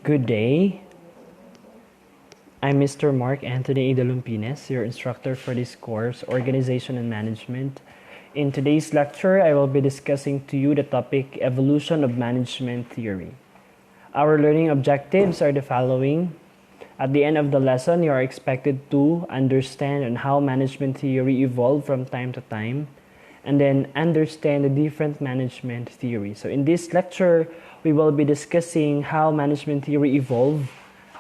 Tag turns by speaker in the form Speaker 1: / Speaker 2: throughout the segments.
Speaker 1: Good day. I'm Mr. Mark Anthony Idalumpines, your instructor for this course, Organization and Management. In today's lecture, I will be discussing to you the topic Evolution of Management Theory. Our learning objectives are the following. At the end of the lesson, you are expected to understand on how management theory evolved from time to time, and then understand the different management theories. So in this lecture, we will be discussing how management theory evolved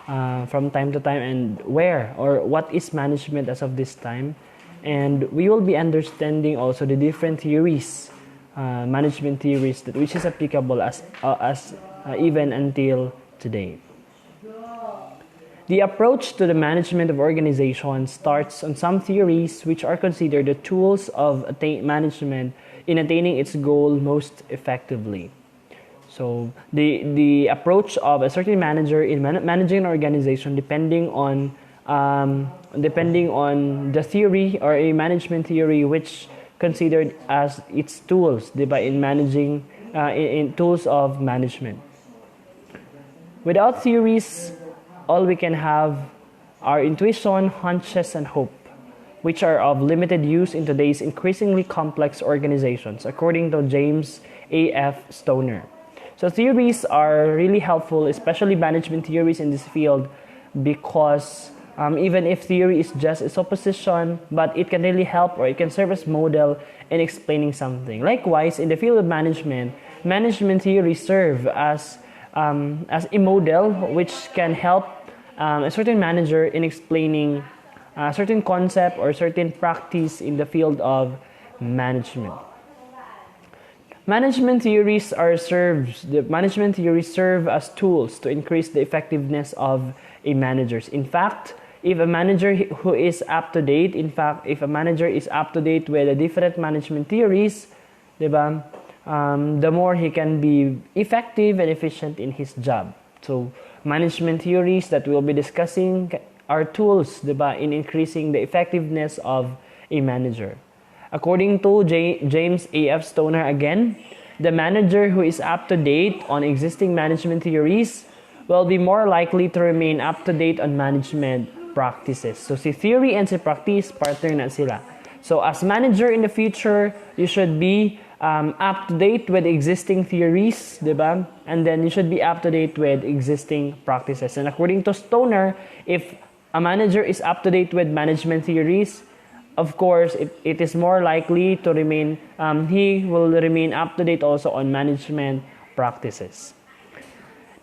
Speaker 1: from time to time and where or what is management as of this time. And we will be understanding also the different theories, management theories, which is applicable as even until today. The approach to the management of organizations starts on some theories which are considered the tools of management in attaining its goal most effectively. So the approach of a certain manager in managing an organization depending on the theory or a management theory which considered as its tools in managing in tools of management. Without theories, all we can have are intuition, hunches, and hope, which are of limited use in today's increasingly complex organizations, according to James A.F. Stoner. So theories are really helpful, especially management theories in this field, because even if theory is just a supposition, but it can really help or it can serve as model in explaining something. Likewise, in the field of management theories serve as a model which can help a certain manager in explaining a certain concept or certain practice in the field of management. Management theories serve as tools to increase the effectiveness of a manager. In fact, if a manager who is up to date, if a manager is up to date with the different management theories, the more he can be effective and efficient in his job. So management theories that we'll be discussing are tools in increasing the effectiveness of a manager. According to James A.F. Stoner again, the manager who is up to date on existing management theories will be more likely to remain up to date on management practices. So si theory and si practice, partner na sila. So as manager in the future, you should be up to date with existing theories, and then you should be up to date with existing practices. And according to Stoner, if a manager is up to date with management theories, of course, it is more likely to remain, he will remain up to date also on management practices.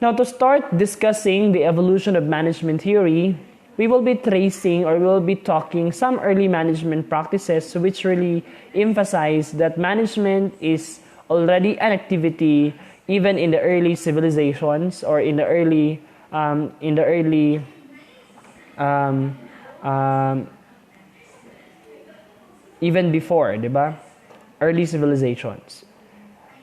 Speaker 1: Now, to start discussing the evolution of management theory, we will be tracing or we will be talking some early management practices which really emphasize that management is already an activity even in the early civilizations or in the early even before, early civilizations.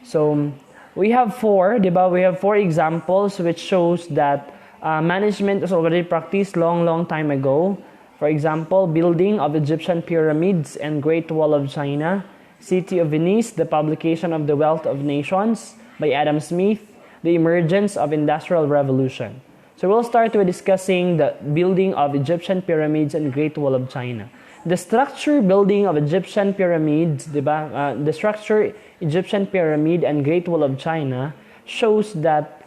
Speaker 1: So we have four examples which shows that management was already practiced long time ago. For example, building of Egyptian pyramids and Great Wall of China, City of Venice, the publication of The Wealth of Nations by Adam Smith, the emergence of Industrial Revolution. So we'll start with discussing the building of Egyptian pyramids and Great Wall of China. The structure building of Egyptian pyramids, the structure Egyptian pyramid and Great Wall of China shows that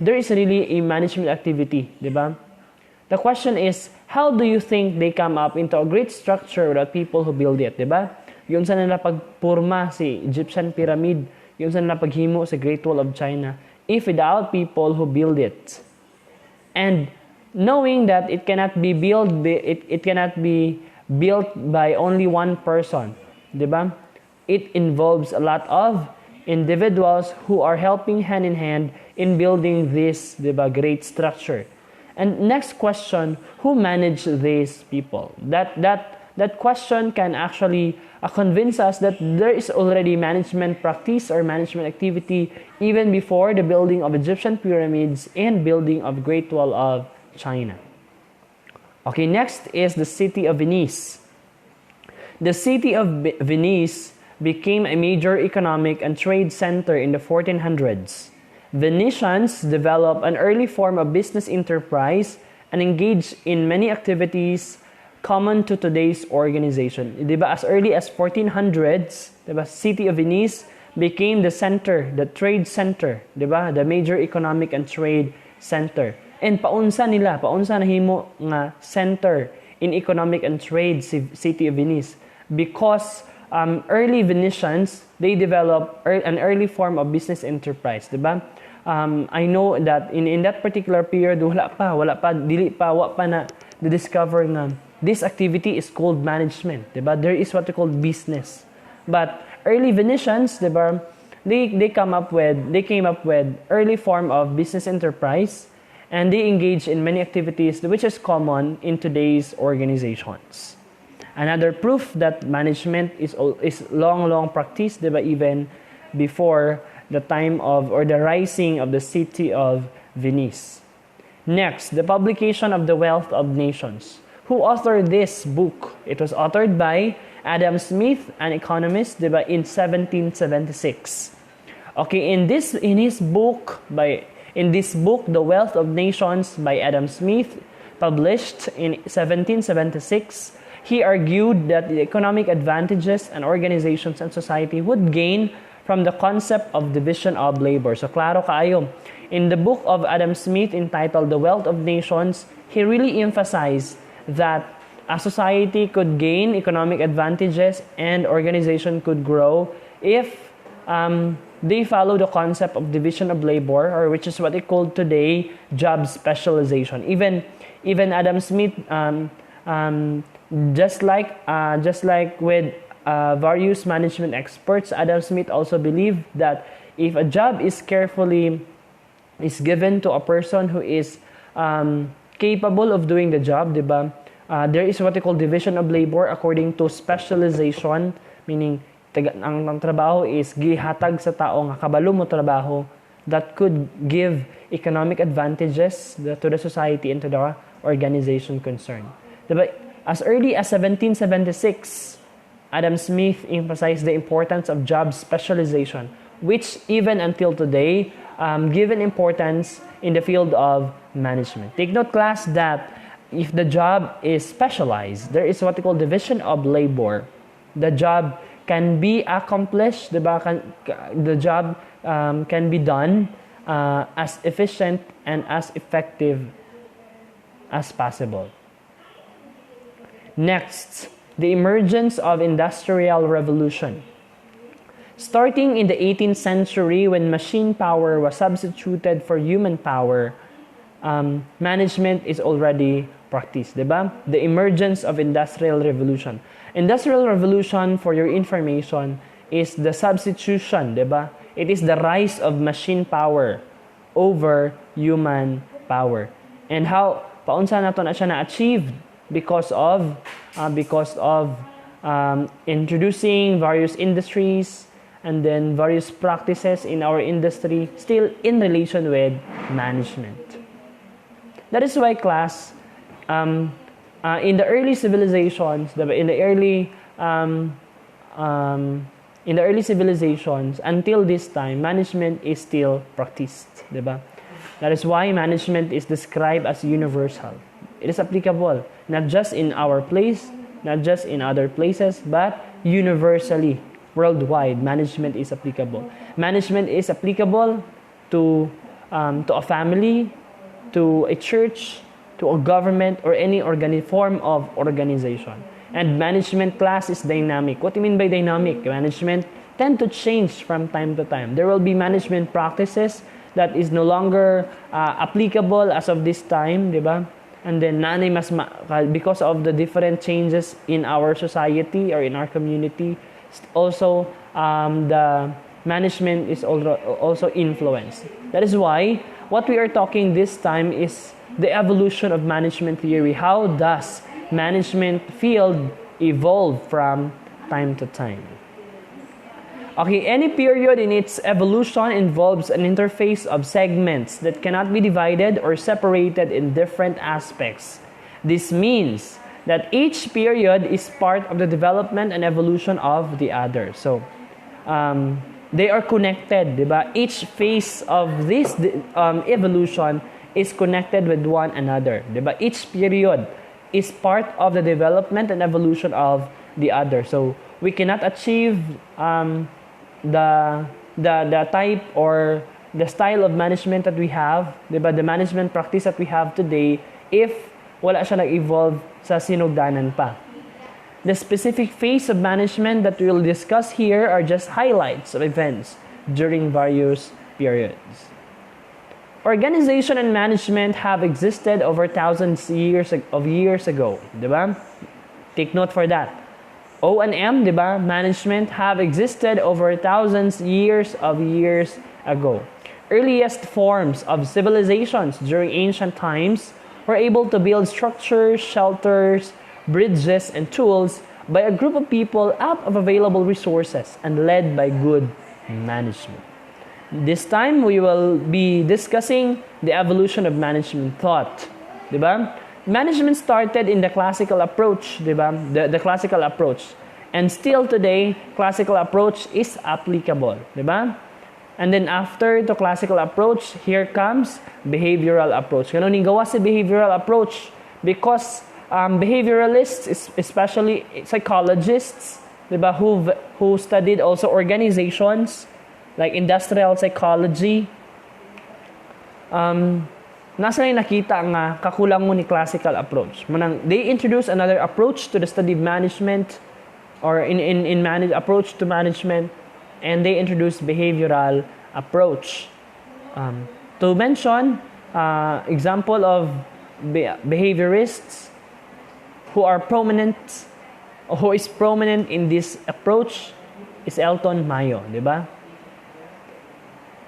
Speaker 1: there is really a management activity, The question is, how do you think they come up into a great structure without people who build it, Yun sa nila pagpurma si Egyptian pyramid, yun sa nila paghimo sa Great Wall of China, if without people who build it. And knowing that it cannot be built by only one person, It involves a lot of individuals who are helping hand in hand in building this, great structure. And next question, who manage these people? That question can actually convince us that there is already management practice or management activity even before the building of Egyptian pyramids and building of Great Wall of China. Okay, next is the City of Venice. The City of Venice became a major economic and trade center in the 1400s. Venetians developed an early form of business enterprise and engaged in many activities common to today's organization. Diba, as early as 1400s, diba, city of Venice became the center, the trade center, diba, the major economic and trade center. And paunsa nahimo nga center in economic and trade city of Venice because early Venetians, they developed an early form of business enterprise, diba? I know that in that particular period, wala pa na discover nga this activity is called management, diba? There is what we call business. But early Venetians, diba, they came up with early form of business enterprise, and they engage in many activities which is common in today's organizations. Another proof that management is long practiced, diba, even before the time of or the rising of the city of Venice. Next, the publication of The Wealth of Nations. Who authored this book? It was authored by Adam Smith, an economist, diba, in 1776. Okay, in this book, The Wealth of Nations by Adam Smith, published in 1776, he argued that the economic advantages and organizations and society would gain from the concept of division of labor. So, klaro kaayo. In the book of Adam Smith entitled The Wealth of Nations, he really emphasized that a society could gain economic advantages and organization could grow if they follow the concept of division of labor, or which is what they call today job specialization. Even Adam Smith, just like with various management experts, Adam Smith also believed that if a job is given to a person who is capable of doing the job, diba? There is what they call division of labor according to specialization, meaning ang trabaho is gihatag sa tao nga kabalo mo trabaho that could give economic advantages to the society and to the organization concerned. Diba? As early as 1776, Adam Smith emphasized the importance of job specialization, which even until today, given importance in the field of management. Take note, class, that if the job is specialized, there is what we call division of labor. The job can be accomplished, the job can be done as efficient and as effective as possible. Next, the emergence of Industrial Revolution. Starting in the 18th century, when machine power was substituted for human power, management is already practiced, diba? The emergence of Industrial Revolution. Industrial Revolution, for your information, is the substitution, diba? It is the rise of machine power over human power. And how paunsa nato na siya na-achieve because of introducing various industries and then various practices in our industry still in relation with management. That is why, class, in the early civilizations, in the early civilizations until this time, management is still practiced, diba? That is why management is described as universal. It is applicable not just in our place, not just in other places, but universally, worldwide. Management is applicable. Management is applicable to a family, to a church, to a government, or any form of organization. And management class is dynamic. What do you mean by dynamic? Management tend to change from time to time. There will be management practices that is no longer applicable as of this time, diba? And then because of the different changes in our society or in our community, also the management is also influenced. That is why what we are talking this time is the evolution of management theory. How does management field evolve from time to time? Okay, any period in its evolution involves an interface of segments that cannot be divided or separated in different aspects. This means that each period is part of the development and evolution of the other. So, They are connected, di ba? Each phase of this evolution is connected with one another, di ba? Each period is part of the development and evolution of the other. So we cannot achieve the type or the style of management that we have, di ba? The management practice that we have today, if wala siya nag-evolve sa sinugdanan pa. The specific phase of management that we will discuss here are just highlights of events during various periods. Organization and management have existed over thousands of years ago, di ba? Take note for that. O and M, di ba? Management have existed over thousands of years ago. Earliest forms of civilizations during ancient times were able to build structures, shelters, bridges, and tools by a group of people out of available resources and led by good management. This time, we will be discussing the evolution of management thought. Diba? Management started in the classical approach, diba? The classical approach. And still today, classical approach is applicable. Diba? And then after the classical approach, here comes behavioral approach. Ganun yung gawa si behavioral approach because behavioralists, especially psychologists, diba, who studied also organizations like industrial psychology, nasa na nakita nga kakulang mo ni classical approach. They introduced another approach to the study of management or approach to management, and they introduced behavioral approach. To mention example of behaviorists who is prominent in this approach is Elton Mayo, di ba?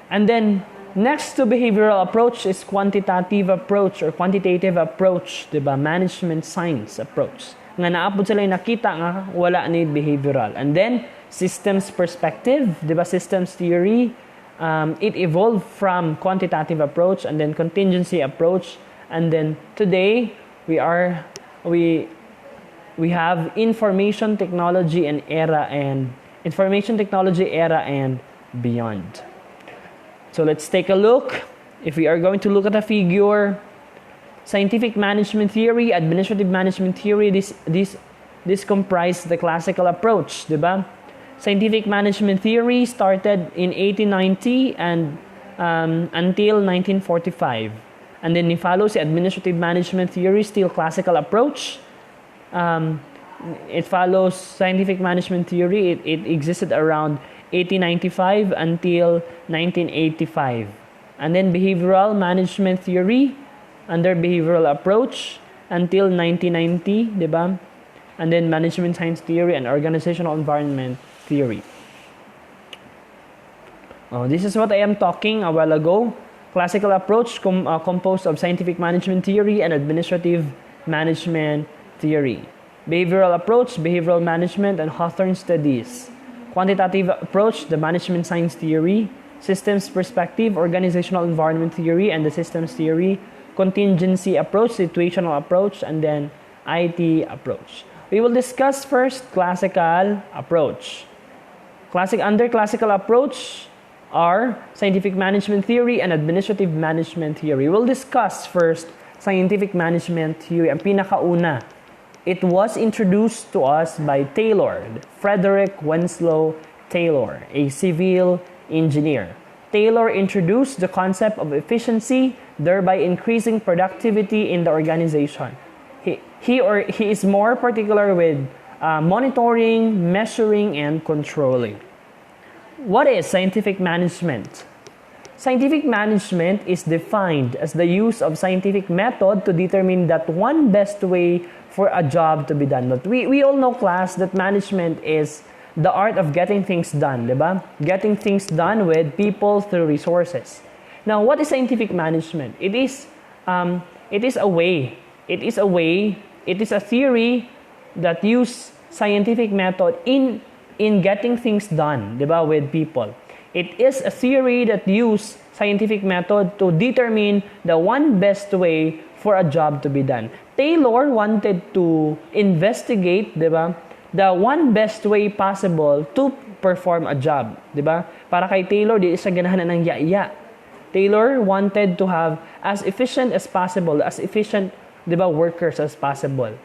Speaker 1: And then next to behavioral approach is quantitative approach or quantitative approach, di ba? Management science approach. Nga naapod sila yung nakita nga wala ni behavioral. And then systems perspective, di ba? Systems theory, it evolved from quantitative approach and then contingency approach, and then today we have information technology era and beyond. So let's take a look. If we are going to look at a figure, scientific management theory, administrative management theory, this comprise the classical approach, diba? Scientific management theory started in 1890 and until 1945. And then follows the administrative management theory, still classical approach. It follows scientific management theory. It existed around 1895 until 1985. And then behavioral management theory under behavioral approach until 1990, diba? And then management science theory and organizational environment theory. This is what I am talking a while ago. Classical approach composed of scientific management theory and administrative management theory. Behavioral approach, behavioral management and Hawthorne studies. Quantitative approach, the management science theory. Systems perspective, organizational environment theory and the systems theory. Contingency approach, situational approach, and then IT approach. We will discuss first classical approach. Under classical approach are scientific management theory and administrative management theory. We'll discuss first scientific management theory. Ang pinakauna, it was introduced to us by Taylor, Frederick Taylor, a civil engineer. Taylor introduced the concept of efficiency, thereby increasing productivity in the organization. He is more particular with monitoring, measuring, and controlling. What is scientific management? Scientific management is defined as the use of scientific method to determine that one best way for a job to be done. But we all know, class, that management is the art of getting things done, diba? Getting things done with people through resources. Now, what is scientific management? It is a theory that use scientific method in getting things done, diba, with people. It is a theory that use scientific method to determine the one best way for a job to be done. Taylor wanted to investigate, diba, the one best way possible to perform a job, di ba? Para kay Taylor, di siya ganahan ng iya-iya. Taylor wanted to have as efficient as possible, as efficient, di ba, workers as possible.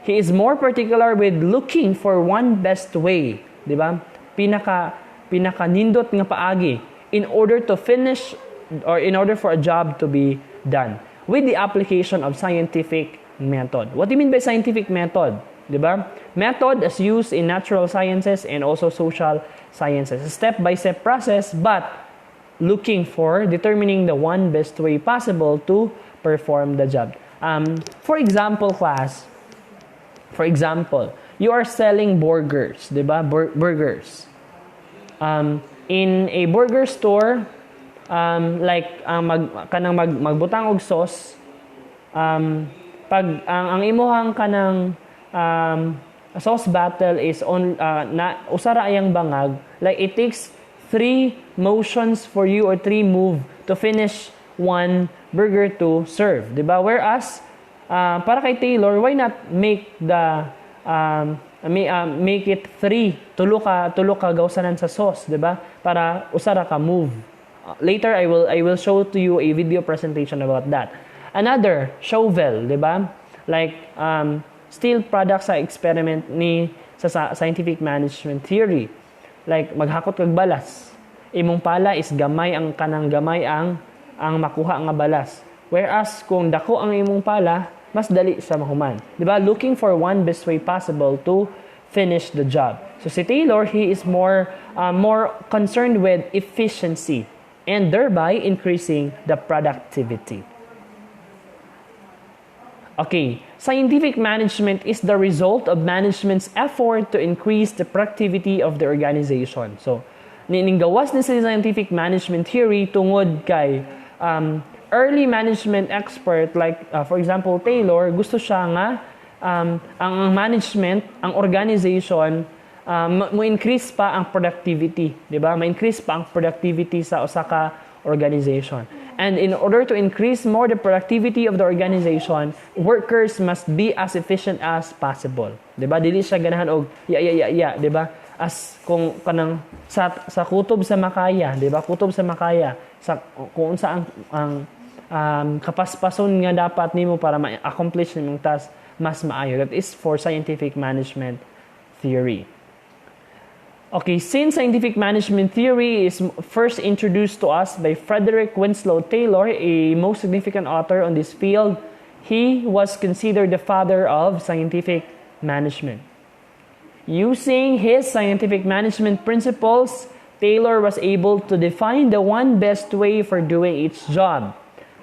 Speaker 1: He is more particular with looking for one best way, di ba? Pinaka nindot nga paagi in order to finish or in order for a job to be done with the application of scientific method. What do you mean by scientific method? Diba? Method is used in natural sciences and also social sciences. A step-by-step process, but looking for determining the one best way possible to perform the job. For example, class, you are selling burgers, diba? Burgers. In a burger store, magbutang og sauce, pag ang imuhang kanang sauce battle is on usara ayang bangag, like it takes 3 motions for you or 3 move to finish one burger to serve, diba? Whereas para kay Taylor, why not make make it 3 tulo ka gawsanan sa sauce, diba? Para usara ka move. Later I will show to you a video presentation about that. Another shovel, diba? Like still product sa experiment ni sa scientific management theory. Like maghakot kag balas. Imong pala is gamay ang makuha nga balas. Whereas kung dako ang imong pala, mas dali sa mahuman. Diba? Looking for one best way possible to finish the job. So si Taylor, he is more concerned with efficiency and thereby increasing the productivity. Okay, scientific management is the result of management's effort to increase the productivity of the organization. So, nininggawas ni sa scientific management theory tungod kay early management expert like for example Taylor, gusto siya nga ang management, ang organization mo-increase pa ang productivity, di ba? Ma-increase pa ang productivity sa usa ka organization. And in order to increase more the productivity of the organization, workers must be as efficient as possible. Di ba? Dili siya ganahan og di ba? As kung kanang sa kutob sa makaya, di ba? Kutob sa makaya sa kung unsa ang kapaspason nga dapat nimo para ma-accomplish nimong task mas maayo. That is for scientific management theory. Okay, since scientific management theory is first introduced to us by Frederick Taylor, a most significant author on this field, he was considered the father of scientific management. Using his scientific management principles, Taylor was able to define the one best way for doing each job.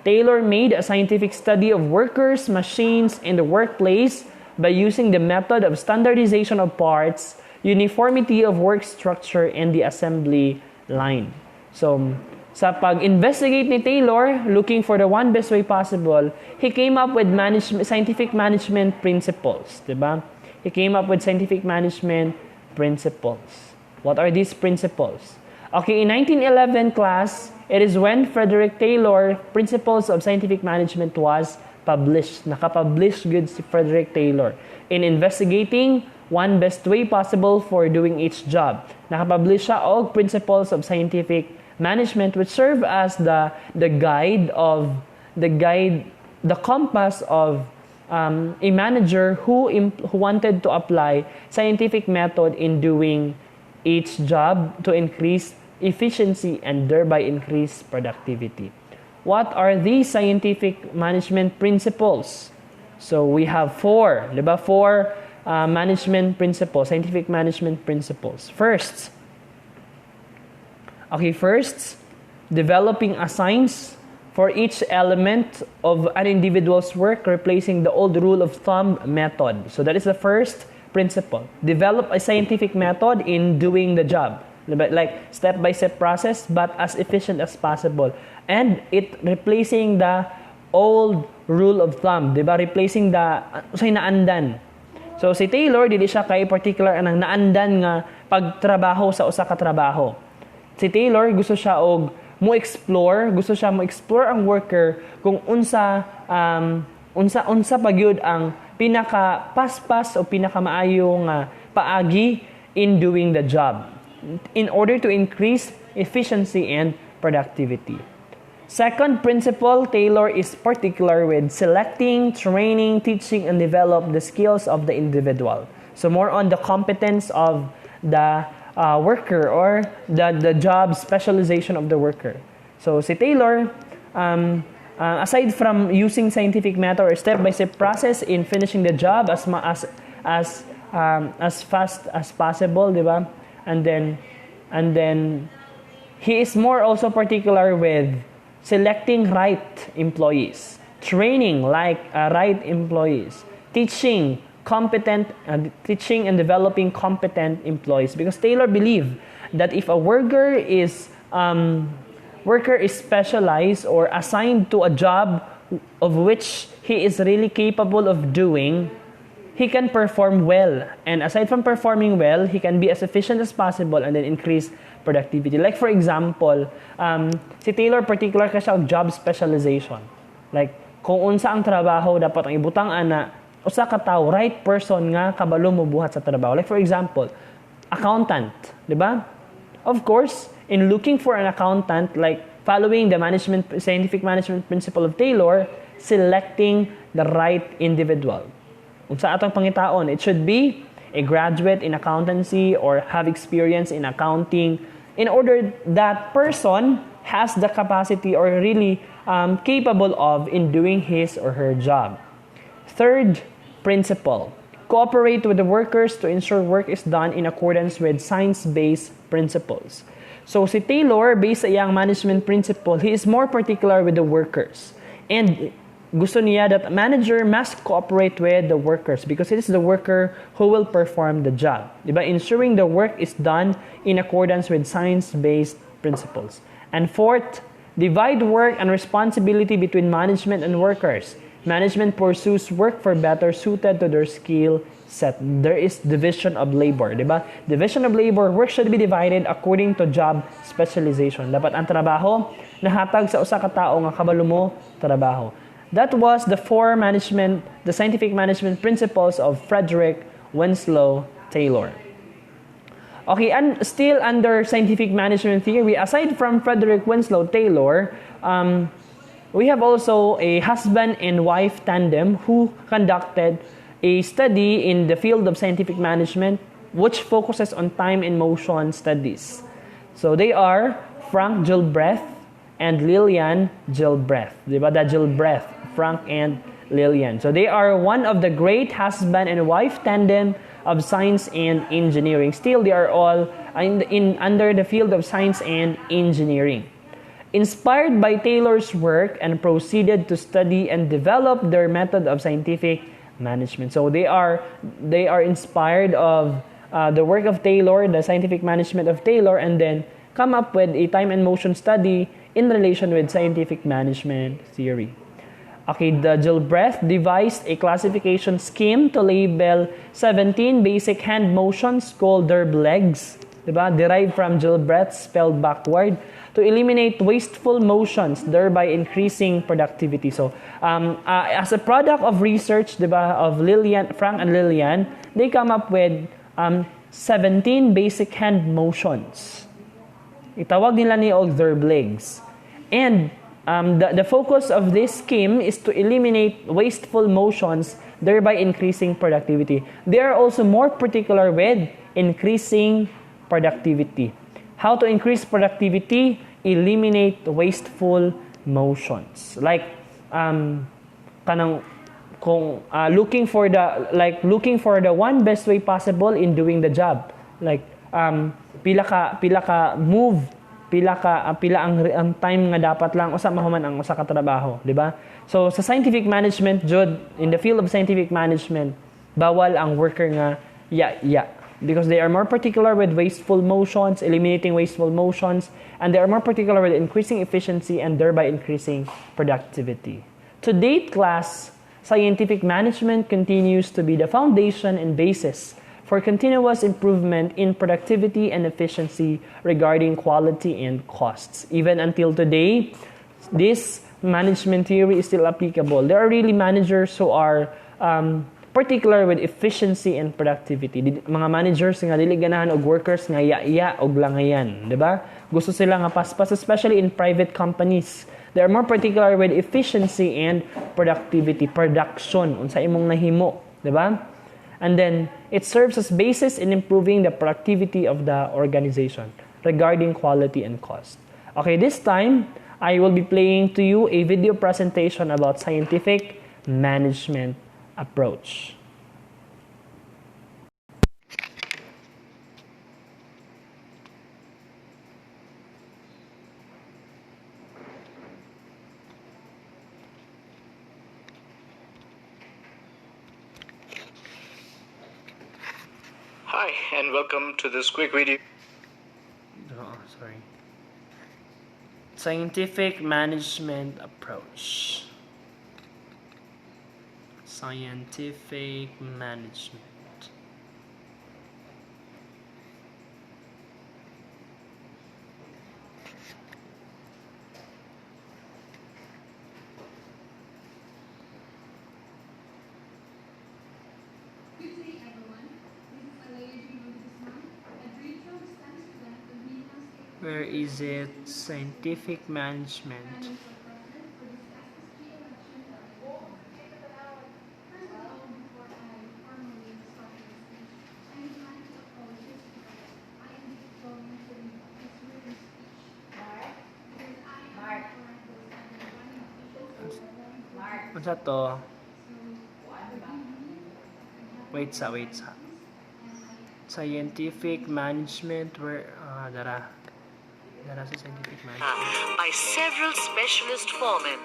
Speaker 1: Taylor made a scientific study of workers, machines, and the workplace by using the method of standardization of parts, uniformity of work structure, and the assembly line. So, sa pag-investigate ni Taylor, looking for the one best way possible, he came up with scientific management principles, diba? He came up with scientific management principles. What are these principles? Okay, in 1911 class, it is when Frederick Taylor, Principles of Scientific Management was published. Nakapublish good si Frederick Taylor in investigating one best way possible for doing each job. Nakapublish siya og Principles of Scientific Management which serve as the compass of a manager who wanted to apply scientific method in doing each job to increase efficiency and thereby increase productivity. What are these scientific management principles? So we have 4, diba? 4 management principles, scientific management principles. First, developing a science for each element of an individual's work, replacing the old rule of thumb method. So that is the first principle. Develop a scientific method in doing the job. Like step-by-step process, but as efficient as possible. And it replacing the old rule of thumb, diba? Replacing the naandan. So si Taylor, dili siya kay particular anang naandan nga pagtrabaho sa usa ka trabaho. Si Taylor gusto siya mo explore ang worker kung unsa pagyud ang pinaka-paspas o pinaka-maayong paagi in doing the job in order to increase efficiency and productivity. Second principle, Taylor is particular with selecting, training, teaching, and develop the skills of the individual. So more on the competence of the worker or the job specialization of the worker. So si Taylor, aside from using scientific method or step-by-step process in finishing the job as fast as possible, di ba? And then he is more also particular with selecting right employees, training right employees, teaching and developing competent employees. Because Taylor believed that if a worker is specialized or assigned to a job of which he is really capable of doing, he can perform well. And aside from performing well, he can be as efficient as possible and then increase productivity. Like for example, si Taylor particular ka siya og job specialization. Like kung unsa ang trabaho dapat ang ibutang ana usa ka tawo, right person nga kabalo mo buhat sa trabaho. Like for example, accountant, di ba? Of course, in looking for an accountant, like following the scientific management principle of Taylor, selecting the right individual. Unsa atong pangitaon, it should be a graduate in accountancy or have experience in accounting in order that person has the capacity or really capable of in doing his or her job. Third principle, cooperate with the workers to ensure work is done in accordance with science-based principles. So si Taylor, based sa iyang management principle, he is more particular with the workers. And gusto niya that manager must cooperate with the workers because it is the worker who will perform the job. Diba? Ensuring the work is done in accordance with science-based principles. And fourth, divide work and responsibility between management and workers. Management pursues work for better suited to their skill set. There is division of labor, diba? Division of labor, work should be divided according to job specialization. Dapat ang trabaho nahatag sa usa ka tawo nga kabalo mo trabaho. That was the scientific management principles of Frederick Taylor. Okay, and still under scientific management theory, aside from Frederick Taylor, we have also a husband and wife tandem who conducted a study in the field of scientific management which focuses on time and motion studies. So they are Frank Gilbreth and Lillian Gilbreth. Diba? The Gilbreth, Frank and Lillian. So they are one of the great husband and wife tandem of science and engineering. Still, they are all under the field of science and engineering. Inspired by Taylor's work and proceeded to study and develop their method of scientific management. So they are inspired of the work of Taylor, the scientific management of Taylor, and then come up with a time and motion study in relation with scientific management theory. Okay, the Gilbreth devised a classification scheme to label 17 basic hand motions called derb legs, diba? Derived from Gilbreth spelled backward, to eliminate wasteful motions, thereby increasing productivity. So, as a product of research, diba, of Frank and Lillian, they come up with 17 basic hand motions. Itawag nila ni og derb legs. And the focus of this scheme is to eliminate wasteful motions, thereby increasing productivity. They are also more particular with increasing productivity. How to increase productivity? Eliminate wasteful motions. Like looking for the one best way possible in doing the job. Like pila ka move, pila ang time nga dapat lang usa mahuman ang usa ka trabaho, di ba? So sa scientific management jud, in the field of scientific management, bawal ang worker nga because they are more particular with wasteful motions, eliminating wasteful motions, and they are more particular with increasing efficiency and thereby increasing productivity. To date, class, scientific management continues to be the foundation and basis for continuous improvement in productivity and efficiency regarding quality and costs. Even until today, this management theory is still applicable. There are really managers who are particular with efficiency and productivity. Mga managers nga dili ganahan og workers nga iya og langayan, di ba? Gusto sila nga paspas, especially in private companies. They are more particular with efficiency and productivity, production unsa imong nahimo, di ba? And then it serves as basis in improving the productivity of the organization regarding quality and cost. Okay, this time I will be playing to you a video presentation about scientific management approach.
Speaker 2: Hi, and welcome to this quick video.
Speaker 1: Scientific management approach. Scientific management. Where is it? Scientific management. What's that to? Wait sa. Scientific management, where dara sa scientific management.
Speaker 3: By several specialist foremen.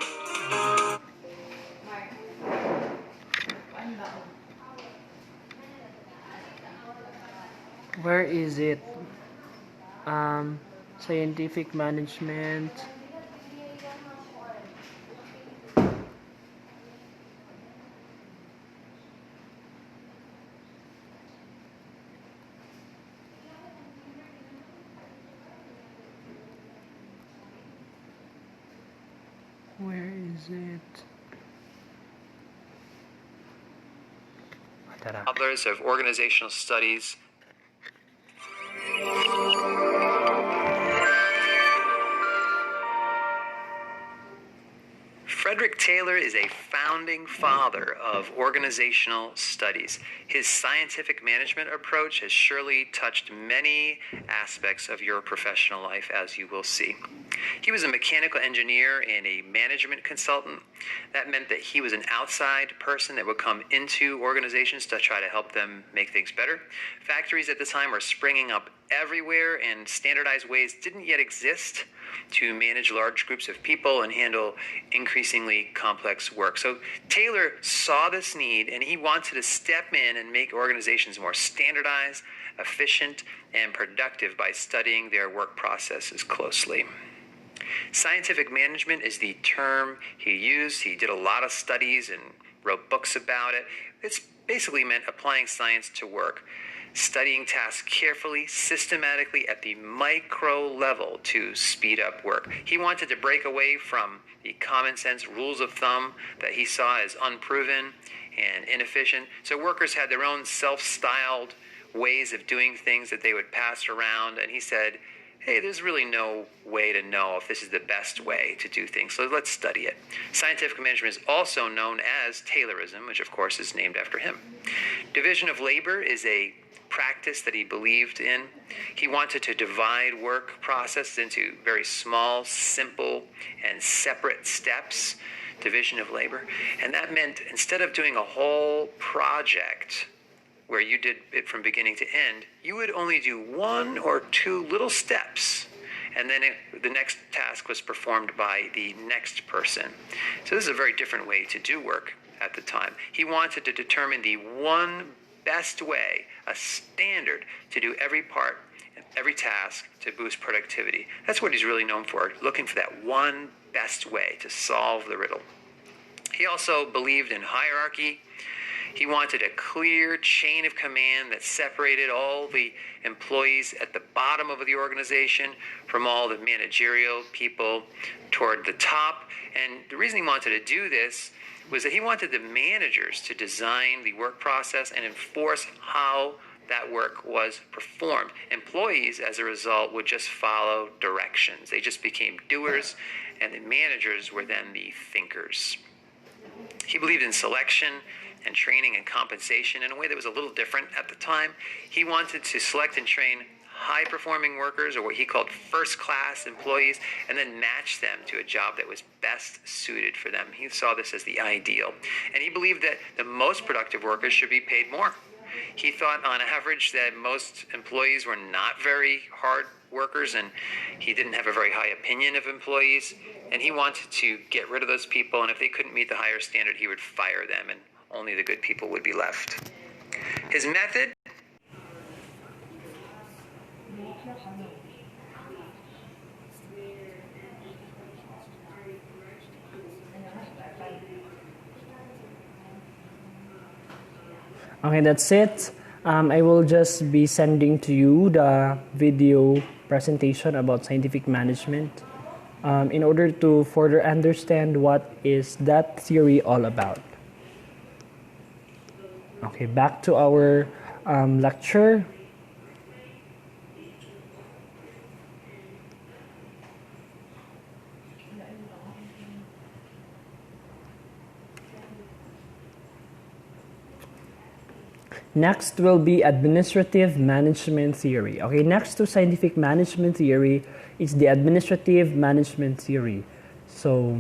Speaker 1: Where is it? Scientific management. Where is it?
Speaker 2: Others of organizational studies. Frederick Taylor is a founding father of organizational studies. His scientific management approach has surely touched many aspects of your professional life, as you will see. He was a mechanical engineer and a management consultant. That meant that he was an outside person that would come into organizations to try to help them make things better. Factories at the time were springing up everywhere, and standardized ways didn't yet exist to manage large groups of people and handle increasingly complex work. So Taylor saw this need, and he wanted to step in and make organizations more standardized, efficient, and productive by studying their work processes closely. Scientific management is the term he used. He did a lot of studies and wrote books about it. It's basically meant applying science to work, studying tasks carefully, systematically at the micro level to speed up work. He wanted to break away from the common sense rules of thumb that he saw as unproven and inefficient. So workers had their own self-styled ways of doing things that they would pass around. And he said, hey, there's really no way to know if this is the best way to do things, so let's study it. Scientific management is also known as Taylorism, which of course is named after him. Division of labor is a practice that he believed in. He wanted to divide work processes into very small, simple, and separate steps, division of labor. And that meant instead of doing a whole project where you did it from beginning to end, you would only do one or two little steps, and then the next task was performed by the next person. So this is a very different way to do work at the time. He wanted to determine the one best way, a standard to do every part and every task to boost productivity. That's what he's really known for, looking for that one best way to solve the riddle. He also believed in hierarchy. He wanted a clear chain of command that separated all the employees at the bottom of the organization from all the managerial people toward the top. And the reason he wanted to do this was that he wanted the managers to design the work process and enforce how that work was performed. Employees, as a result, would just follow directions. They just became doers, and the managers were then the thinkers. He believed in selection and training and compensation in a way that was a little different at the time. He wanted to select and train high-performing workers, or what he called first-class employees, and then match them to a job that was best suited for them. He saw this as the ideal. And he believed that the most productive workers should be paid more. He thought on average that most employees were not very hard workers, and he didn't have a very high opinion of employees, and he wanted to get rid of those people, and if they couldn't meet the higher standard, he would fire them, and only the good people would be left. His method?
Speaker 1: Okay, that's it. I will just be sending to you the video presentation about scientific management in order to further understand what is that theory all about. Okay, back to our lecture. Next will be administrative management theory. Okay, next to scientific management theory is the administrative management theory. So,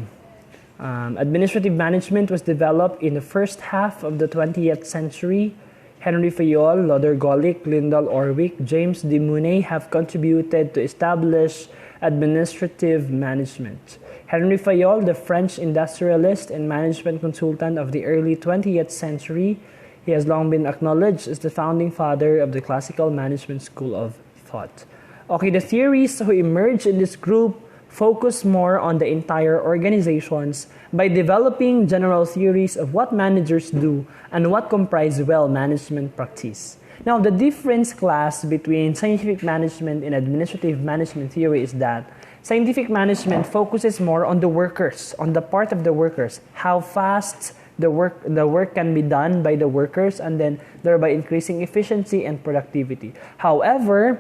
Speaker 1: administrative management was developed in the first half of the 20th century. Henry Fayol, Lothar Golick, Lyndall Orwick, James de Mounet have contributed to establish administrative management. Henry Fayol, the French industrialist and management consultant of the early 20th century, he has long been acknowledged as the founding father of the classical management school of thought. Okay, the theories who emerged in this group focus more on the entire organizations by developing general theories of what managers do and what comprise well management practice. Now, the difference class between scientific management and administrative management theory is that scientific management focuses more on the workers, on the part of the workers, how fast the work can be done by the workers, and then thereby increasing efficiency and productivity. However,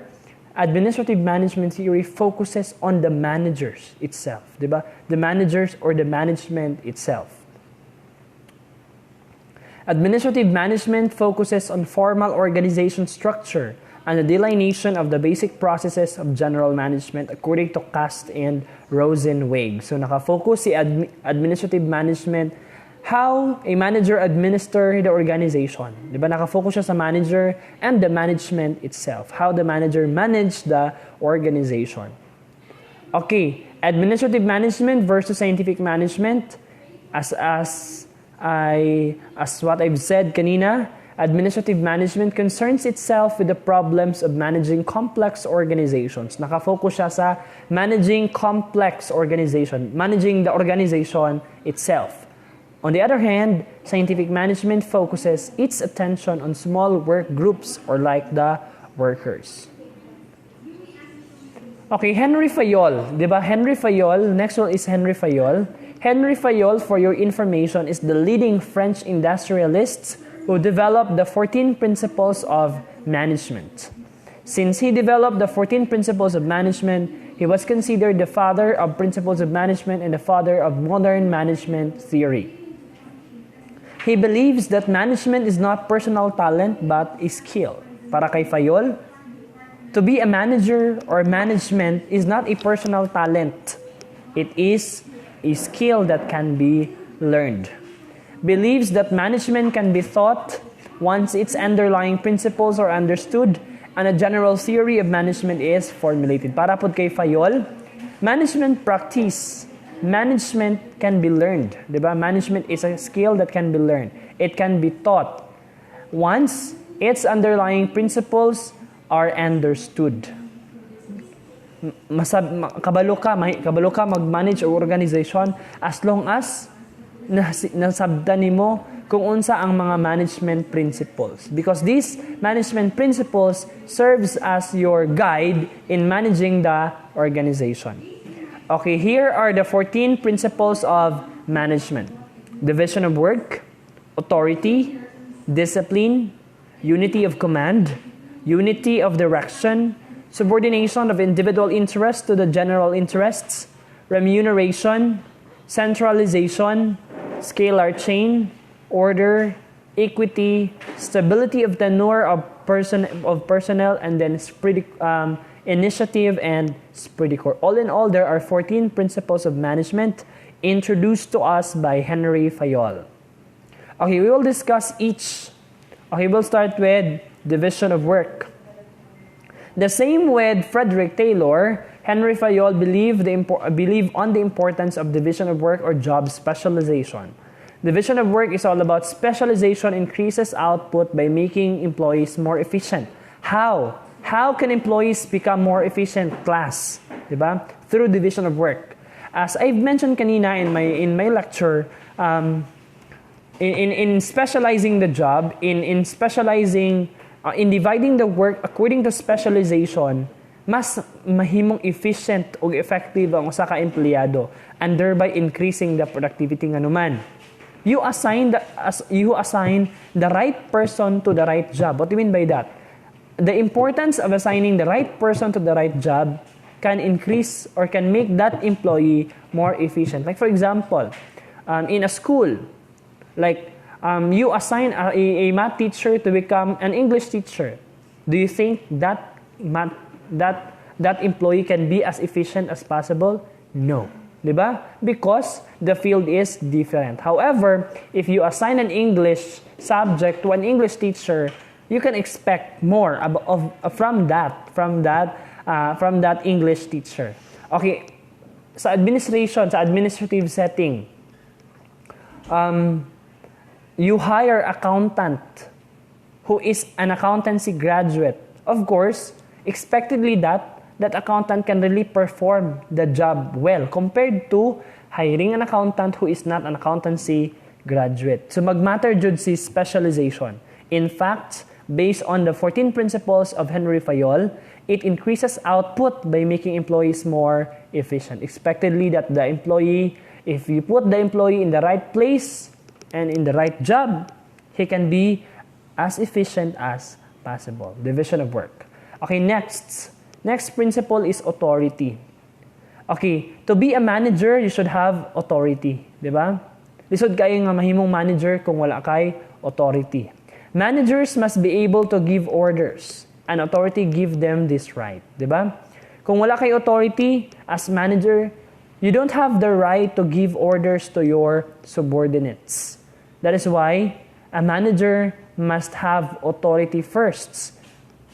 Speaker 1: administrative management theory focuses on the managers itself, diba? The managers or the management itself. Administrative management focuses on formal organization structure and the delineation of the basic processes of general management according to Cast and Rosenweig. So nakafocus si administrative management how a manager administer the organization. Diba? Nakafocus siya sa manager and the management itself. How the manager manage the organization. Okay, administrative management versus scientific management. As what I've said kanina, administrative management concerns itself with the problems of managing complex organizations. Nakafocus siya sa managing complex organization, managing the organization itself. On the other hand, scientific management focuses its attention on small work groups or like the workers. Okay, Henry Fayol. Diba? Henry Fayol, next one is Henry Fayol. Henry Fayol, for your information, is the leading French industrialist who developed the 14 principles of management. Since he developed the 14 principles of management, he was considered the father of principles of management and the father of modern management theory. He believes that management is not personal talent but is skill. Para kay Fayol, to be a manager or management is not a personal talent. It is a skill that can be learned. Believes that management can be taught once its underlying principles are understood and a general theory of management is formulated. Para po kay Fayol, management practice, management can be learned. Diba? Management is a skill that can be learned. It can be taught once its underlying principles are understood. Kabalo ka mag-manage or organization as long as nasabdan nimo kung unsa ang mga management principles. Because these management principles serves as your guide in managing the organization. Okay, here are the 14 principles of management. Division of work, authority, discipline, unity of command, unity of direction, subordination of individual interests to the general interests, remuneration, centralization, scalar chain, order, equity, stability of tenure of personnel, and then initiative and esprit de corps. All in all, there are 14 principles of management introduced to us by Henry Fayol. Okay, we will discuss each. Okay, we'll start with division of work. The same with Frederick Taylor, Henry Fayol believed on the importance of division of work or job specialization. Division of work is all about specialization increases output by making employees more efficient. How? How can employees become more efficient, class? Diba? Through division of work. As I've mentioned kanina in my lecture, in specializing the job, in specializing, in dividing the work according to specialization, mas mahimong efficient o effective ang usa ka empleyado, and thereby increasing the productivity nga naman. You assign the right person to the right job. What do you mean by that? The importance of assigning the right person to the right job can increase or can make that employee more efficient. Like for example, in a school, like you assign a math teacher to become an English teacher. Do you think that employee can be as efficient as possible? No. Diba? Because the field is different. However, if you assign an English subject to an English teacher, you can expect more from that English teacher. Okay, sa administrative setting, you hire accountant who is an accountancy graduate. Of course, expectedly that accountant can really perform the job well compared to hiring an accountant who is not an accountancy graduate. So magmatter jud si specialization. In fact, based on the 14 principles of Henry Fayol, it increases output by making employees more efficient. Expectedly that the employee, if you put the employee in the right place and in the right job, he can be as efficient as possible. Division of work. Okay, next principle is authority. Okay, to be a manager, you should have authority, di ba? Lisod kayo nga mahimong manager kung wala kay authority. Managers must be able to give orders, and authority give them this right, di ba? Kung wala kay authority as manager, you don't have the right to give orders to your subordinates. That is why a manager must have authority first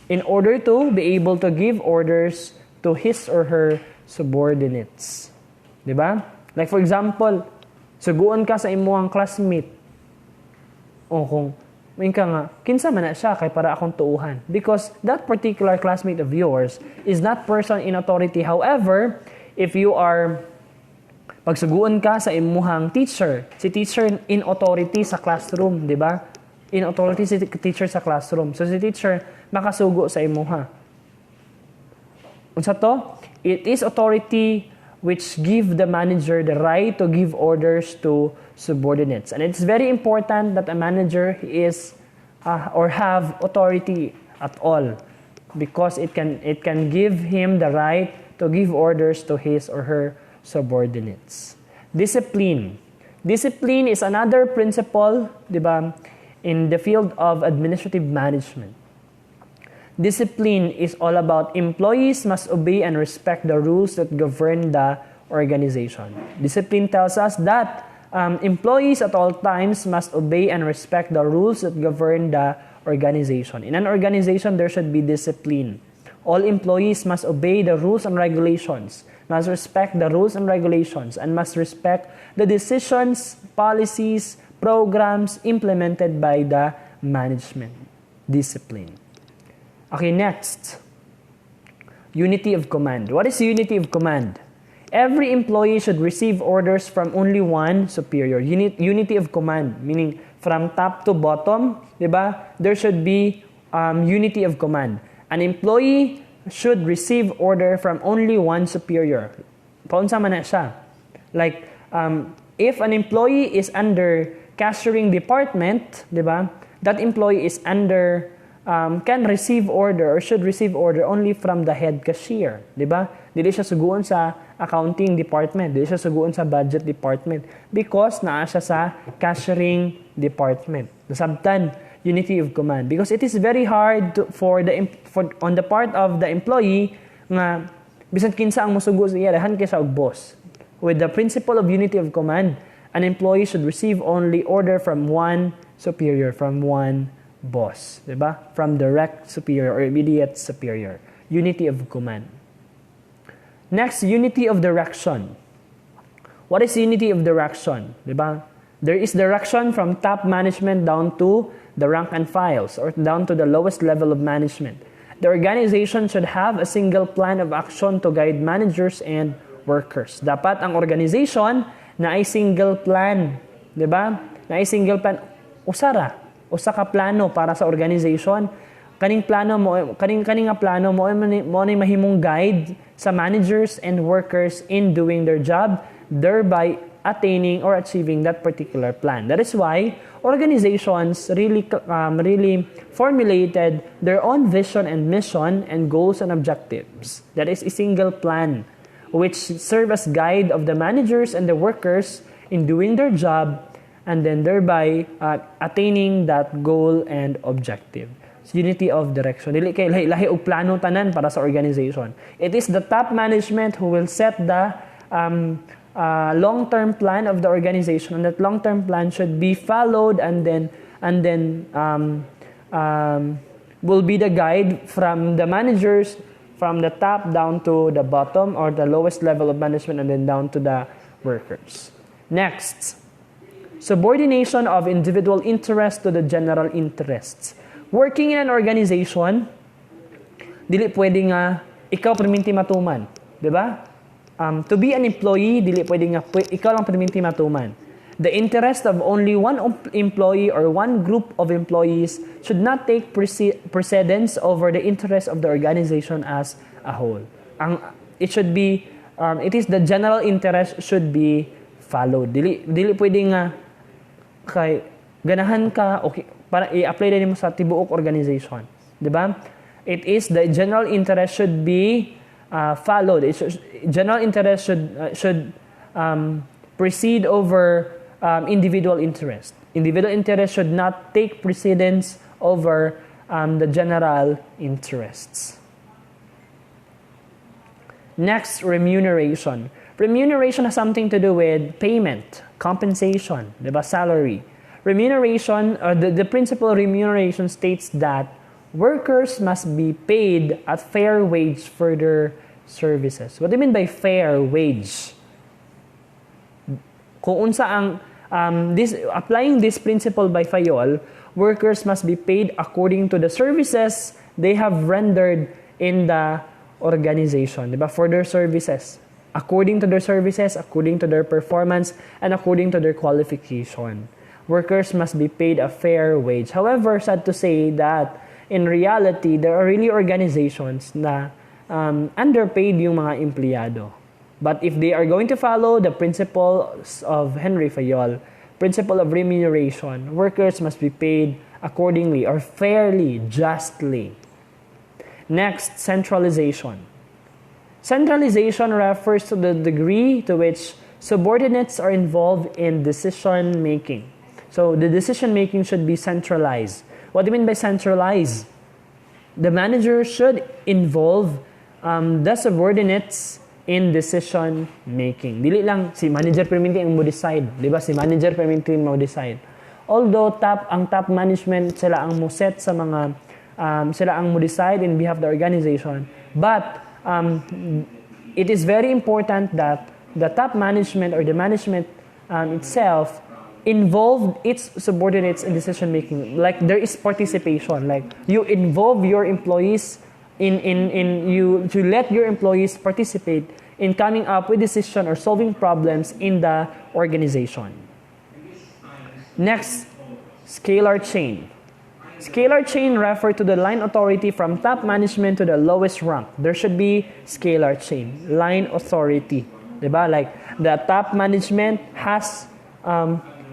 Speaker 1: in order to be able to give orders to his or her subordinates. Diba? Like for example, suguon ka sa imuhang classmate. O kung may ka nga, kinsa man na siya kay para akong tuuhan. Because that particular classmate of yours is not person in authority. However, if you are pagsuguon ka sa imuhang teacher, si teacher in authority sa classroom, diba? In authority si teacher sa classroom. So si teacher makasugo sa imuha. Unsa to? It is authority which give the manager the right to give orders to subordinates. And it's very important that a manager is or have authority at all, because it can give him the right to give orders to his or her subordinates. Discipline. Discipline is another principle, di ba, in the field of administrative management. Discipline is all about employees must obey and respect the rules that govern the organization. Discipline tells us that employees at all times must obey and respect the rules that govern the organization. In an organization, there should be discipline. All employees must obey the rules and regulations, must respect the rules and regulations, and must respect the decisions, policies, programs implemented by the management. Discipline. Okay, next. Unity of command. What is unity of command? Every employee should receive orders from only one superior. Unity of command, meaning from top to bottom, diba? There should be unity of command. An employee should receive order from only one superior. Paunsa man na siya. Like, if an employee is under cashiering department, diba? That employee is under can receive order or should receive order only from the head cashier, diba? Dili siya suguon sa accounting department, dili siya suguon sa budget department because naa siya sa cashiering department. Nasabtan, unity of command, because it is very hard on the part of the employee nga bisan kinsa ang mosugo sa iya dahan kay sa og boss. With the principle of unity of command, an employee should receive only order from one superior, from one boss, diba? From direct superior or immediate superior. Unity of command. Next, unity of direction. What is unity of direction? Diba? There is direction from top management down to the rank and files or down to the lowest level of management. The organization should have a single plan of action to guide managers and workers. Dapat ang organization na ay single plan, diba? Na ay single plan. Usa ka plano para sa organization. Kaning plano mo, kaning plano mo ay mahimong guide sa managers and workers in doing their job, thereby attaining or achieving that particular plan. That is why organizations really formulated their own vision and mission and goals and objectives. That is a single plan, which serve as guide of the managers and the workers in doing their job, and then thereby attaining that goal and objective. Unity of direction. Dili kay lahi og plano tanan para sa organization. It is the top management who will set the long-term plan of the organization, and that long-term plan should be followed, and then will be the guide from the managers from the top down to the bottom or the lowest level of management, and then down to the workers. Next, subordination of individual interests to the general interests. Working in an organization, dili pwede nga ikaw perminti matuman, di ba? To be an employee, dili pwede nga ikaw lang perminti matuman. The interest of only one employee or one group of employees should not take precedence over the interest of the organization as a whole. It should be, it is the general interest should be followed. Dili pwede nga kay ganahan ka okay para i-apply din mo sa tibuok organization, di ba? It is the general interest should be followed. General interest should precede over individual interest. Individual interest should not take precedence over the general interests. Next, remuneration. Remuneration has something to do with payment, compensation, di ba? Salary. Remuneration, the principle of remuneration states that workers must be paid at fair wage for their services. What do you mean by fair wage? Kung unsa ang applying this principle by Fayol, workers must be paid according to the services they have rendered in the organization, diba? For their services. According to their services, according to their performance, and according to their qualification. Workers must be paid a fair wage. However, sad to say that in reality, there are really organizations na underpaid yung mga empleyado. But if they are going to follow the principles of Henry Fayol, principle of remuneration, workers must be paid accordingly or fairly, justly. Next, centralization. Centralization refers to the degree to which subordinates are involved in decision making. So the decision making should be centralized. What do you mean by centralized? The manager should involve the subordinates in decision making. Dili lang si manager perminti ang mo decide, di ba? Si manager perminti mo decide. Although ang top management sila ang mo set sa mga sila ang mo decide in behalf of the organization, but it is very important that the top management or the management itself involved its subordinates in decision making. Like there is participation. Like you involve your employees in you to let your employees participate in coming up with decision or solving problems in the organization. Next, scalar chain. Scalar chain refer to the line authority from top management to the lowest rank. There should be scalar chain, line authority. Diba? Like the top management has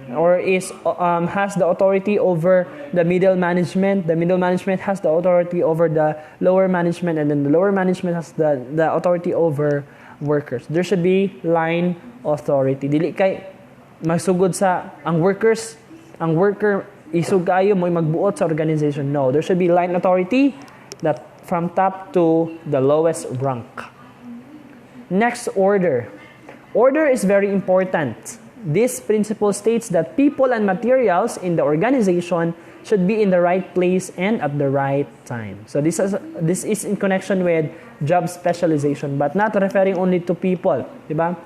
Speaker 1: has the authority over the middle management. The middle management has the authority over the lower management, and then the lower management has the authority over workers. There should be line authority. Dili kay magsugod sa ang worker isug kayo mo magbuot sa organization. No, there should be line authority that from top to the lowest rank. Next, order. Order is very important. This principle states that people and materials in the organization should be in the right place and at the right time. So this is in connection with job specialization, but not referring only to people, diba?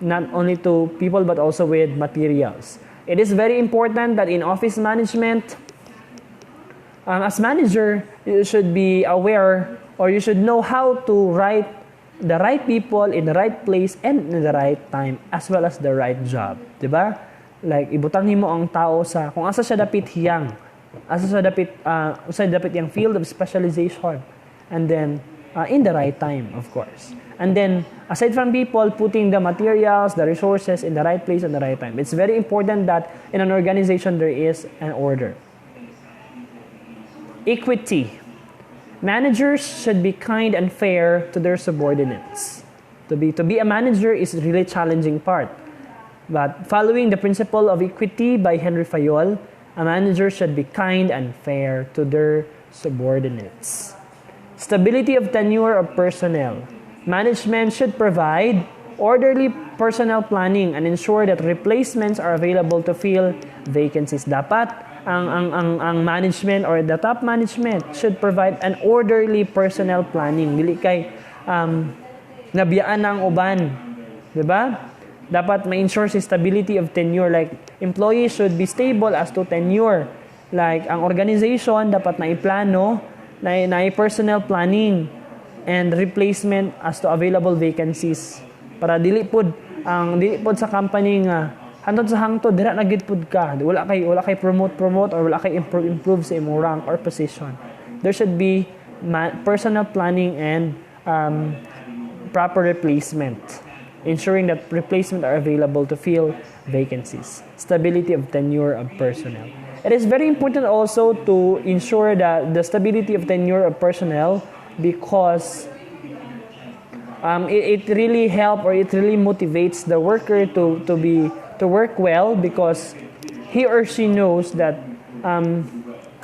Speaker 1: Not only to people, but also with materials. It is very important that in office management, as manager, you should be aware, or you should know how to write the right people in the right place and in the right time, as well as the right job. Diba? Like, ibutang mo ang tao sa, kung asa siya dapit hiyang, asa siya dapit yung field of specialization. And then, in the right time, of course. And then, aside from people, putting the materials, the resources in the right place and the right time. It's very important that in an organization there is an order. Equity. Managers should be kind and fair to their subordinates. To be a manager is a really challenging part. But following the principle of equity by Henry Fayol, a manager should be kind and fair to their subordinates. Stability of tenure of personnel. Management should provide orderly personnel planning and ensure that replacements are available to fill vacancies. Dapat ang management or the top management should provide an orderly personnel planning. Dili kay nabiyaan ng uban, 'di ba? Dapat ma-ensure si stability of tenure, like employees should be stable as to tenure. Like ang organization dapat na iplano na personnel planning and replacement as to available vacancies para dili pod sa company nga hangtod sa hangtod dira na gid pod ka, wala kay promote or wala kay improve sa imong rank or position. There should be personnel planning and proper replacement, ensuring that replacement are available to fill vacancies. Stability of tenure of personnel. It is very important also to ensure that the stability of tenure of personnel, because it really helps or it really motivates the worker to work well, because he or she knows that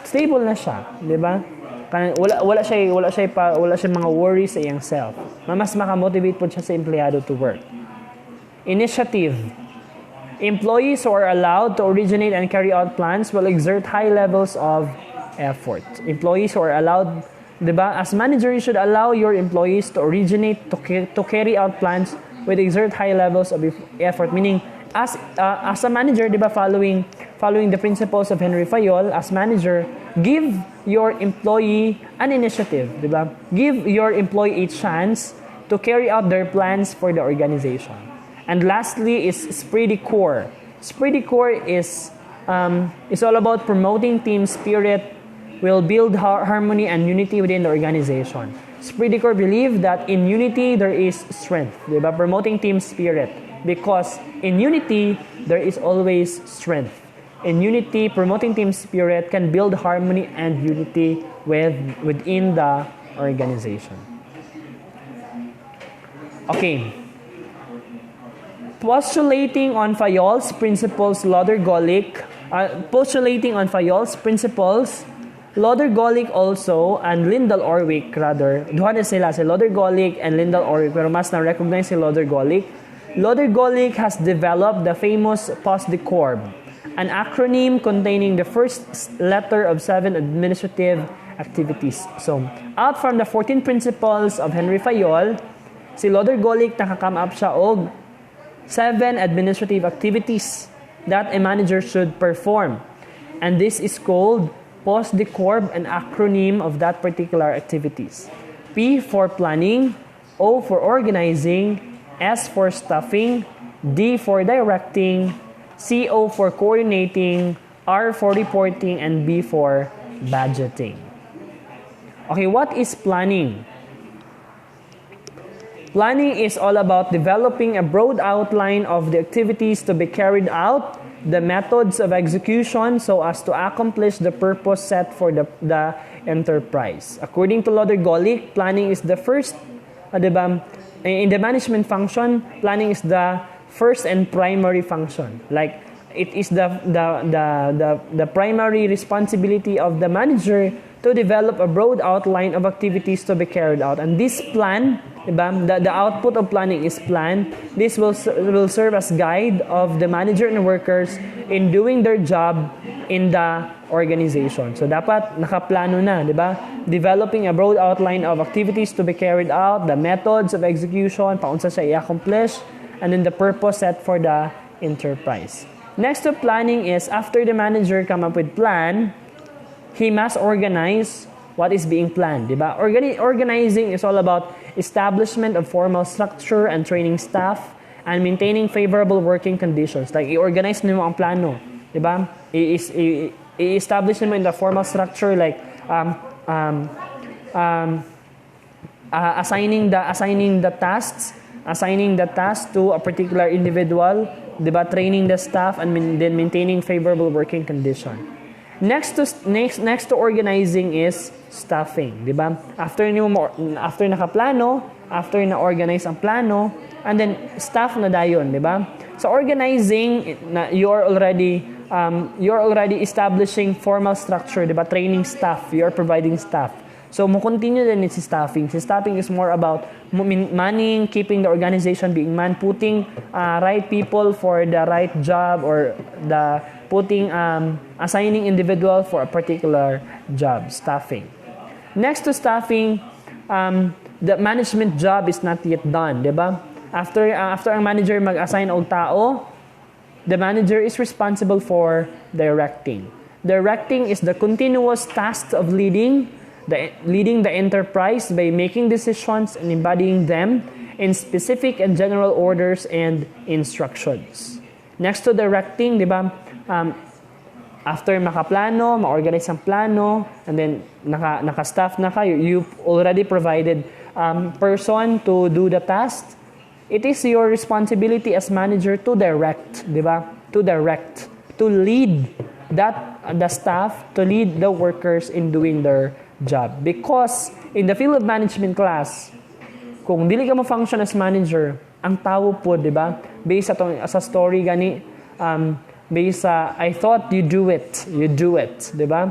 Speaker 1: stable na siya, di ba? Wala siya mga worries sa iyang self. Mas makamotivate po siya sa empleyado to work. Initiative. Employees who are allowed to originate and carry out plans will exert high levels of effort. Employees who are allowed, diba? As manager, you should allow your employees to originate, to carry out plans with exert high levels of effort. Meaning, as a manager, diba, following the principles of Henry Fayol, as manager, give your employee an initiative, diba? Give your employee a chance to carry out their plans for the organization. And lastly is esprit de corps. Esprit de corps is all about promoting team spirit, will build harmony and unity within the organization. Esprit de corps believe that in unity there is strength, diba? Promoting team spirit, because in unity there is always strength. In unity, promoting team spirit can build harmony and unity within the organization. Okay. Postulating on Fayol's principles, Loder-Golick also, and Lindell-Orwick rather, duha na sila, si Loder-Golick and Lindell-Orwick, pero mas na-recognize si Loder-Golick. Loder-Golick has developed the famous poste de corps, an acronym containing the first letter of 7 administrative activities. So, out from the 14 principles of Henry Fayol, si Loder-Golick nakakam up siya og 7 administrative activities that a manager should perform. And this is called poste de corps, an acronym of that particular activities. P for planning, O for organizing, S for staffing, D for directing, CO for coordinating, R for reporting, and B for budgeting. Okay, what is planning? Planning is all about developing a broad outline of the activities to be carried out, the methods of execution so as to accomplish the purpose set for the enterprise. According to Loder Golick, planning is the first, diba? In the management function, planning is the first and primary function. Like, it is the primary responsibility of the manager to develop a broad outline of activities to be carried out. And this plan, the output of planning is plan. This will serve as guide of the manager and workers in doing their job in the organization. So dapat nakaplano na, di ba? Developing a broad outline of activities to be carried out, the methods of execution, paunsa siya i-accomplish, and then the purpose set for the enterprise. Next to planning is, after the manager come up with plan, he must organize what is being planned, diba? Organizing is all about establishment of formal structure and training staff and maintaining favorable working conditions. Like, i-organize mo ang plano, diba? I-establish mo in the formal structure, like assigning the tasks to a particular individual, diba? Training the staff and then maintaining favorable working condition. Next to organizing is staffing, di ba? After nakaplano, after na-organize ang plano, and then staff na dayon, di ba? So organizing, you're already establishing formal structure, di ba? Training staff, you're providing staff. So mo continue din si staffing. Si staffing is more about manning, keeping the organization being manned, putting right people for the right job, or assigning individual for a particular job, staffing. Next to staffing, the management job is not yet done, di ba? After ang manager mag-assign og tao, the manager is responsible for directing. Directing is the continuous task of leading the enterprise by making decisions and embodying them in specific and general orders and instructions. Next to directing, di ba? After makaplano, ma-organize ang plano, and then naka-staff na kayo, you've already provided person to do the task. It is your responsibility as manager to direct, di ba? To direct, to lead the staff, to lead the workers in doing their job. Because in the field of management class, kung dili ka mo-function as manager, ang tao po, di ba? Based sa story gani, based sa, I thought you do it, di ba?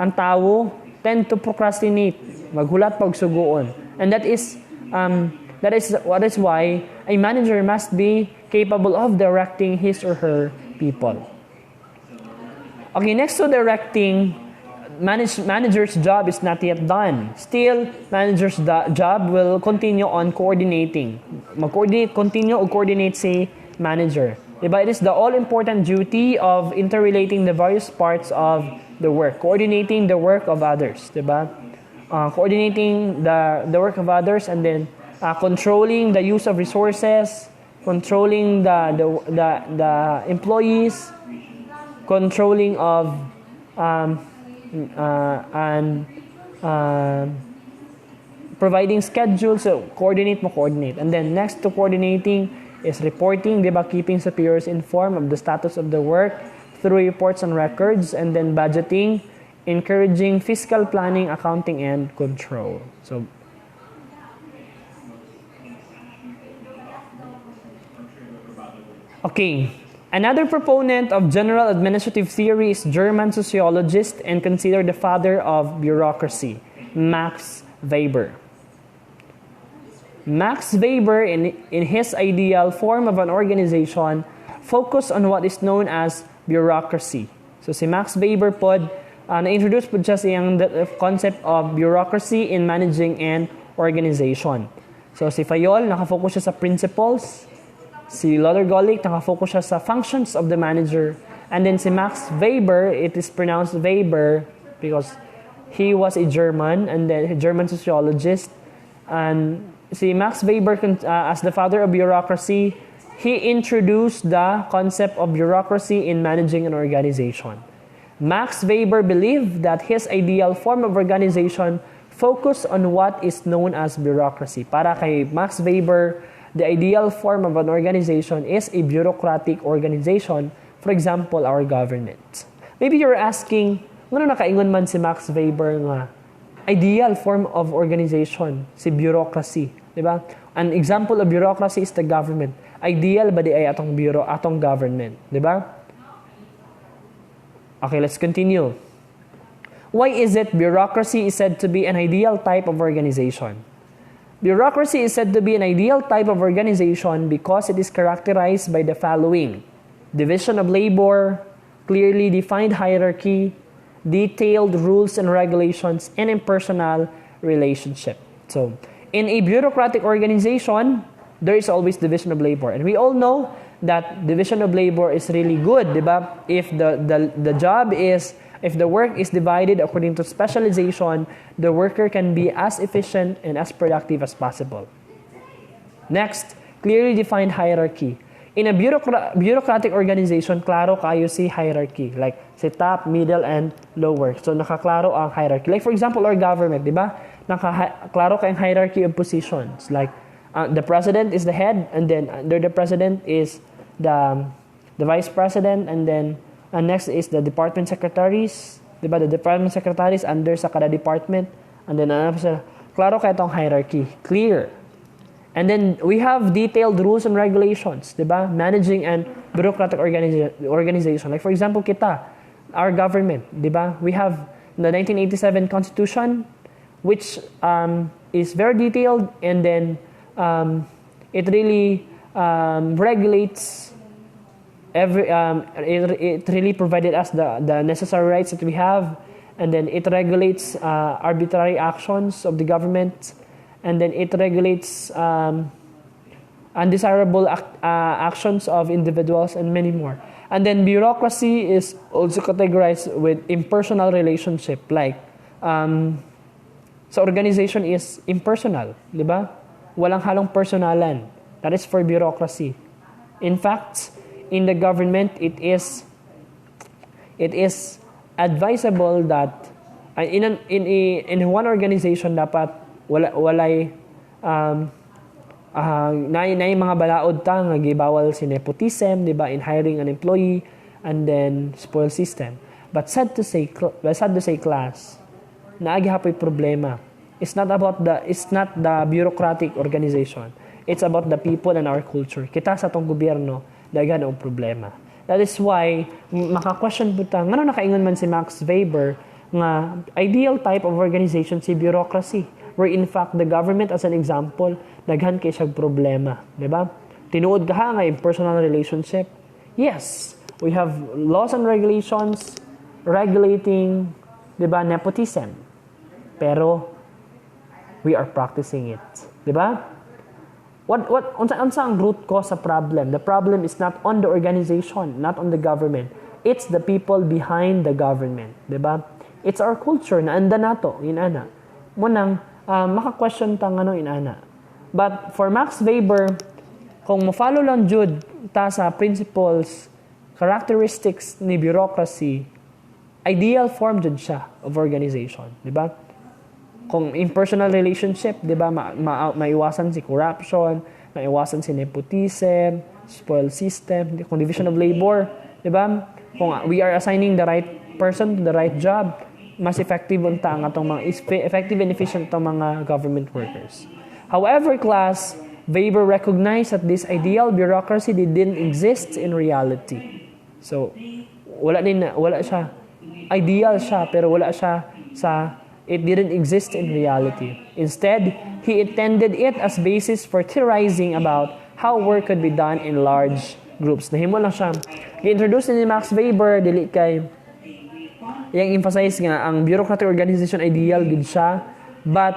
Speaker 1: Ang tao tend to procrastinate, maghulat pag suguon. And that is why a manager must be capable of directing his or her people. Okay, next to directing, manager's job is not yet done. Still, manager's job will continue on coordinating. Continue to coordinate si manager. Diba? It is the all-important duty of interrelating the various parts of the work, coordinating the work of others. Diba? Coordinating the work of others, and then controlling the use of resources, controlling the employees, controlling of and providing schedules. So coordinate. And then next to coordinating is reporting, diba? Keeping superiors informed of the status of the work through reports and records. And then budgeting, encouraging fiscal planning, accounting, and control. So okay. Another proponent of general administrative theory is German sociologist and considered the father of bureaucracy, Max Weber. Max Weber, in his ideal form of an organization, focused on what is known as bureaucracy. So si Max Weber pod, na-introduce po siya siyang concept of bureaucracy in managing an organization. So si Fayol, nakafocus siya sa principles. Si Loder Golick, nakafocus siya sa functions of the manager. And then si Max Weber, it is pronounced Weber because he was a German, and then a German sociologist. And si Max Weber, as the father of bureaucracy, he introduced the concept of bureaucracy in managing an organization. Max Weber believed that his ideal form of organization focused on what is known as bureaucracy. Para kay Max Weber, the ideal form of an organization is a bureaucratic organization, for example, our government. Maybe you're asking, ano nakaingon man si Max Weber nga ideal form of organization, si bureaucracy, di ba? An example of bureaucracy is the government. Ideal ba di ay atong bureau, atong government, di ba? Okay, let's continue. Why is it bureaucracy is said to be an ideal type of organization? Bureaucracy is said to be an ideal type of organization because it is characterized by the following: division of labor, clearly defined hierarchy, detailed rules and regulations, and impersonal relationship. So, in a bureaucratic organization, there is always division of labor. And we all know that division of labor is really good, diba? If the job is, if the work is divided according to specialization, the worker can be as efficient and as productive as possible. Next, clearly defined hierarchy. In a bureaucratic organization, klaro kayo si hierarchy. Like, si top, middle, and lower. So, nakaklaro ang hierarchy. Like, for example, our government, di ba? Nakaklaro kayong hierarchy of positions. Like, the president is the head, and then under the president is the vice president, and then next is the department secretaries. Di ba? The department secretaries under sa kada department. And then, klaro kayo itong hierarchy. Clear. And then we have detailed rules and regulations, diba? Managing and bureaucratic organization. Like for example, our government, diba? We have the 1987 Constitution, which is very detailed, and then it really regulates it really provided us the necessary rights that we have, and then it regulates arbitrary actions of the government. And then it regulates undesirable actions of individuals and many more. And then bureaucracy is also categorized with impersonal relationship. Like, so organization is impersonal, di ba? Walang halong personalan. That is for bureaucracy. In fact, in the government, it is advisable that in one organization dapat walay na mga balaod ta nga gibawal si nepotism, di ba, in hiring an employee, and then spoil system. But sad to say class, naagi hapoy problema. It's not the bureaucratic organization. It's about the people and our culture. Kita sa tong gobyerno daghan og problema. That is why maka-question po ta ngano nakaingon man si Max Weber nga ideal type of organization si bureaucracy, where in fact the government as an example daghan kay siyang problema, di ba? Tinuod ka nga impersonal relationship. Yes, we have laws and regulations regulating, di ba, nepotism. Pero we are practicing it, di ba? Unsa ang root cause sa problem? The problem is not on the organization, not on the government. It's the people behind the government, di ba? It's our culture na anda nato inana. Munang maka-question ta ngano inana. But for Max Weber, kung mo-follow lang jud ta sa principles, characteristics ni bureaucracy, ideal form jud siya of organization, di ba? Kung impersonal relationship, di ba, maiwasan si corruption, maiwasan si nepotism, spoil system, kung division of labor, di ba? Kung we are assigning the right person to the right job, mas effective unta ang atong mga effective and efficient atong mga government workers. However, class, Weber recognized that this ideal bureaucracy didn't exist in reality. So, wala siya. Ideal siya, pero wala siya it didn't exist in reality. Instead, he intended it as basis for theorizing about how work could be done in large groups. Nahimo lang siya. I-introduce ni Max Weber, dili kay yang emphasize nga ang bureaucratic organization ideal gid siya, but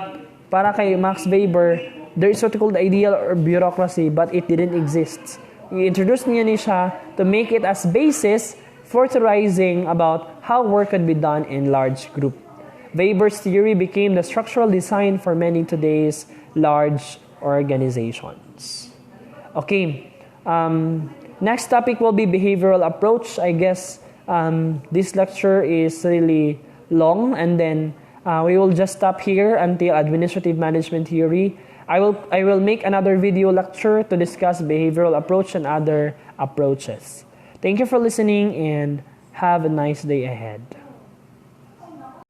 Speaker 1: para kay Max Weber there is what called ideal or bureaucracy, but it didn't exist. I-introduce niya siya to make it as basis for theorizing about how work could be done in large group. Weber's theory became the structural design for many today's large organizations. Okay, next topic will be behavioral approach. I guess this lecture is really long, and then we will just stop here until administrative management theory. I will make another video lecture to discuss behavioral approach and other approaches. Thank you for listening and have a nice day ahead.